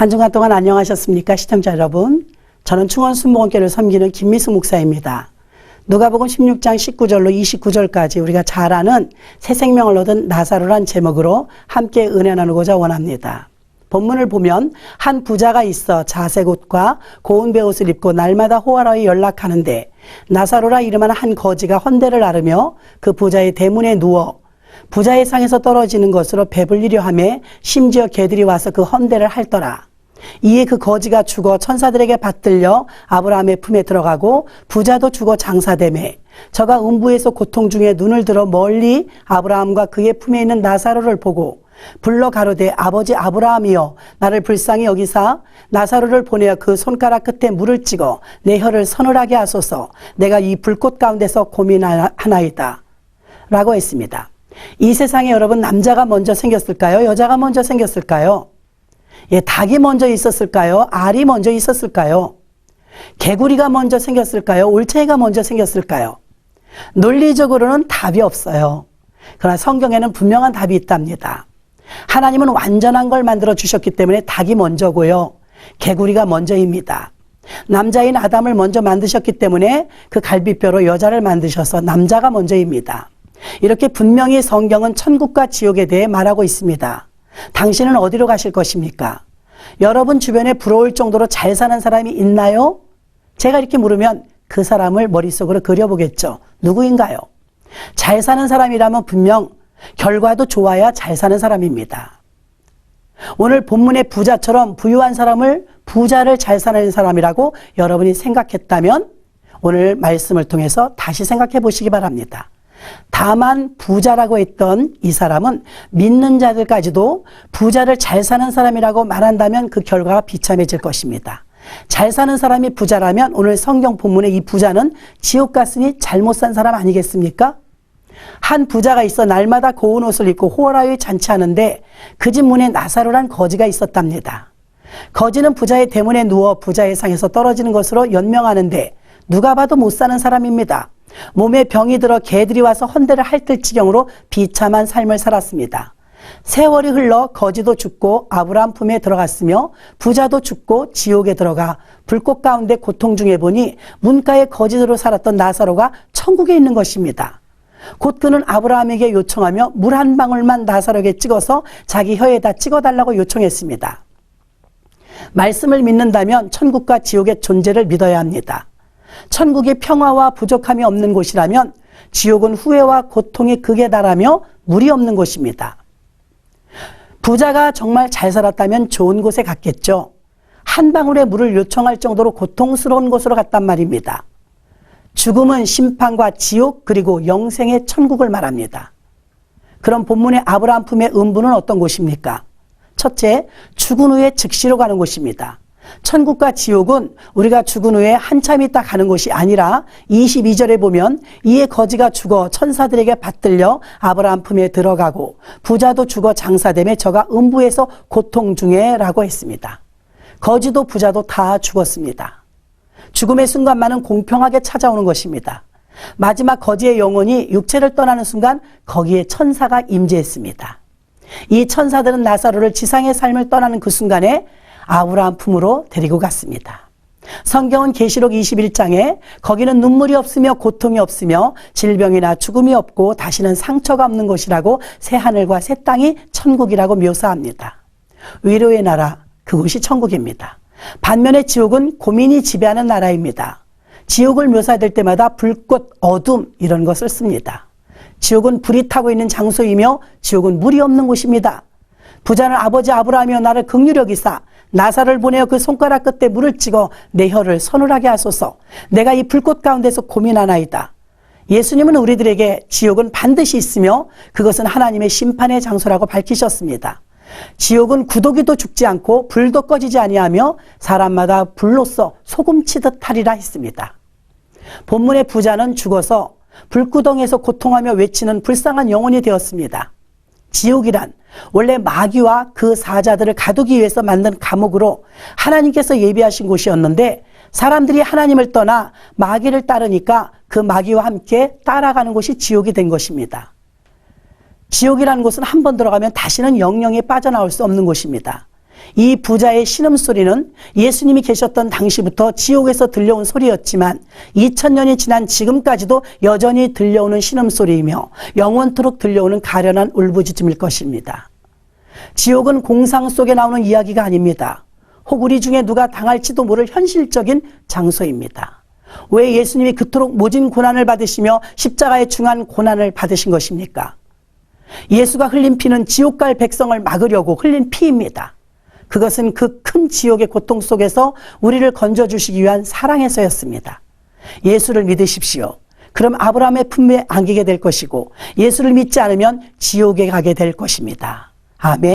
한 주간 동안 안녕하셨습니까? 시청자 여러분. 저는 충원순복음교회를 섬기는 김미숙 목사입니다. 누가복음 16장 19절로 29절까지 우리가 잘 아는 새 생명을 얻은 나사로란 제목으로 함께 은혜 나누고자 원합니다. 본문을 보면 한 부자가 있어 자색 옷과 고운 베옷을 입고 날마다 호화로이 연락하는데 나사로라 이름하는 한 거지가 헌대를 앓으며 그 부자의 대문에 누워 부자의 상에서 떨어지는 것으로 배불리려 하며 심지어 개들이 와서 그 헌대를 핥더라. 이에 그 거지가 죽어 천사들에게 받들려 아브라함의 품에 들어가고 부자도 죽어 장사되매 저가 음부에서 고통 중에 눈을 들어 멀리 아브라함과 그의 품에 있는 나사로를 보고 불러 가로되 아버지 아브라함이여 나를 불쌍히 여기사 나사로를 보내어 그 손가락 끝에 물을 찍어 내 혀를 서늘하게 하소서 내가 이 불꽃 가운데서 고민하나이다 라고 했습니다. 이 세상에 여러분 남자가 먼저 생겼을까요? 여자가 먼저 생겼을까요? 닭이 먼저 있었을까요? 알이 먼저 있었을까요? 개구리가 먼저 생겼을까요? 올챙이가 먼저 생겼을까요? 논리적으로는 답이 없어요. 그러나 성경에는 분명한 답이 있답니다. 하나님은 완전한 걸 만들어 주셨기 때문에 닭이 먼저고요. 개구리가 먼저입니다. 남자인 아담을 먼저 만드셨기 때문에 그 갈비뼈로 여자를 만드셔서 남자가 먼저입니다. 이렇게 분명히 성경은 천국과 지옥에 대해 말하고 있습니다. 당신은 어디로 가실 것입니까? 여러분 주변에 부러울 정도로 잘 사는 사람이 있나요? 제가 이렇게 물으면 그 사람을 머릿속으로 그려보겠죠. 누구인가요? 잘 사는 사람이라면 분명 결과도 좋아야 잘 사는 사람입니다. 오늘 본문의 부자처럼 부유한 사람을 부자를 잘 사는 사람이라고 여러분이 생각했다면 오늘 말씀을 통해서 다시 생각해 보시기 바랍니다. 다만 부자라고 했던 이 사람은 믿는 자들까지도 부자를 잘 사는 사람이라고 말한다면 그 결과가 비참해질 것입니다. 잘 사는 사람이 부자라면 오늘 성경 본문의 이 부자는 지옥 갔으니 잘못 산 사람 아니겠습니까? 한 부자가 있어 날마다 고운 옷을 입고 호라유에 잔치하는데 그 집 문에 나사로란 거지가 있었답니다. 거지는 부자의 대문에 누워 부자의 상에서 떨어지는 것으로 연명하는데 누가 봐도 못 사는 사람입니다. 몸에 병이 들어 개들이 와서 헌대를 핥을 지경으로 비참한 삶을 살았습니다. 세월이 흘러 거지도 죽고 아브라함 품에 들어갔으며 부자도 죽고 지옥에 들어가 불꽃 가운데 고통 중에 보니 문가의 거지로 살았던 나사로가 천국에 있는 것입니다. 곧 그는 아브라함에게 요청하며 물 한 방울만 나사로에게 찍어서 자기 혀에다 찍어달라고 요청했습니다. 말씀을 믿는다면 천국과 지옥의 존재를 믿어야 합니다. 천국이 평화와 부족함이 없는 곳이라면 지옥은 후회와 고통이 극에 달하며 물이 없는 곳입니다. 부자가 정말 잘 살았다면 좋은 곳에 갔겠죠. 한 방울의 물을 요청할 정도로 고통스러운 곳으로 갔단 말입니다. 죽음은 심판과 지옥 그리고 영생의 천국을 말합니다. 그럼 본문의 아브라함 품의 음부는 어떤 곳입니까? 첫째, 죽은 후에 즉시로 가는 곳입니다. 천국과 지옥은 우리가 죽은 후에 한참 있다 가는 곳이 아니라 22절에 보면 이에 거지가 죽어 천사들에게 받들려 아브라함 품에 들어가고 부자도 죽어 장사되며 저가 음부에서 고통 중에 라고 했습니다. 거지도 부자도 다 죽었습니다. 죽음의 순간만은 공평하게 찾아오는 것입니다. 마지막 거지의 영혼이 육체를 떠나는 순간 거기에 천사가 임재했습니다. 이 천사들은 나사로를 지상의 삶을 떠나는 그 순간에 아브라함 품으로 데리고 갔습니다. 성경은 계시록 21장에 거기는 눈물이 없으며 고통이 없으며 질병이나 죽음이 없고 다시는 상처가 없는 곳이라고 새 하늘과 새 땅이 천국이라고 묘사합니다. 위로의 나라, 그곳이 천국입니다. 반면에 지옥은 고민이 지배하는 나라입니다. 지옥을 묘사될 때마다 불꽃, 어둠 이런 것을 씁니다. 지옥은 불이 타고 있는 장소이며 지옥은 물이 없는 곳입니다. 부자는 아버지 아브라함이여 나를 긍휼히 여기사 나사를 보내어 그 손가락 끝에 물을 찍어 내 혀를 서늘하게 하소서 내가 이 불꽃 가운데서 고민하나이다. 예수님은 우리들에게 지옥은 반드시 있으며 그것은 하나님의 심판의 장소라고 밝히셨습니다. 지옥은 구더기도 죽지 않고 불도 꺼지지 아니하며 사람마다 불로써 소금치듯 하리라 했습니다. 본문의 부자는 죽어서 불구덩이에서 고통하며 외치는 불쌍한 영혼이 되었습니다. 지옥이란 원래 마귀와 그 사자들을 가두기 위해서 만든 감옥으로 하나님께서 예비하신 곳이었는데 사람들이 하나님을 떠나 마귀를 따르니까 그 마귀와 함께 따라가는 곳이 지옥이 된 것입니다. 지옥이라는 곳은 한 번 들어가면 다시는 영영에 빠져나올 수 없는 곳입니다. 이 부자의 신음소리는 예수님이 계셨던 당시부터 지옥에서 들려온 소리였지만 2000년이 지난 지금까지도 여전히 들려오는 신음소리이며 영원토록 들려오는 가련한 울부짖음일 것입니다. 지옥은 공상 속에 나오는 이야기가 아닙니다. 혹 우리 중에 누가 당할지도 모를 현실적인 장소입니다. 왜 예수님이 그토록 모진 고난을 받으시며 십자가의 중한 고난을 받으신 것입니까? 예수가 흘린 피는 지옥 갈 백성을 막으려고 흘린 피입니다. 그것은 그 큰 지옥의 고통 속에서 우리를 건져주시기 위한 사랑에서였습니다. 예수를 믿으십시오. 그럼 아브라함의 품에 안기게 될 것이고 예수를 믿지 않으면 지옥에 가게 될 것입니다. 아멘.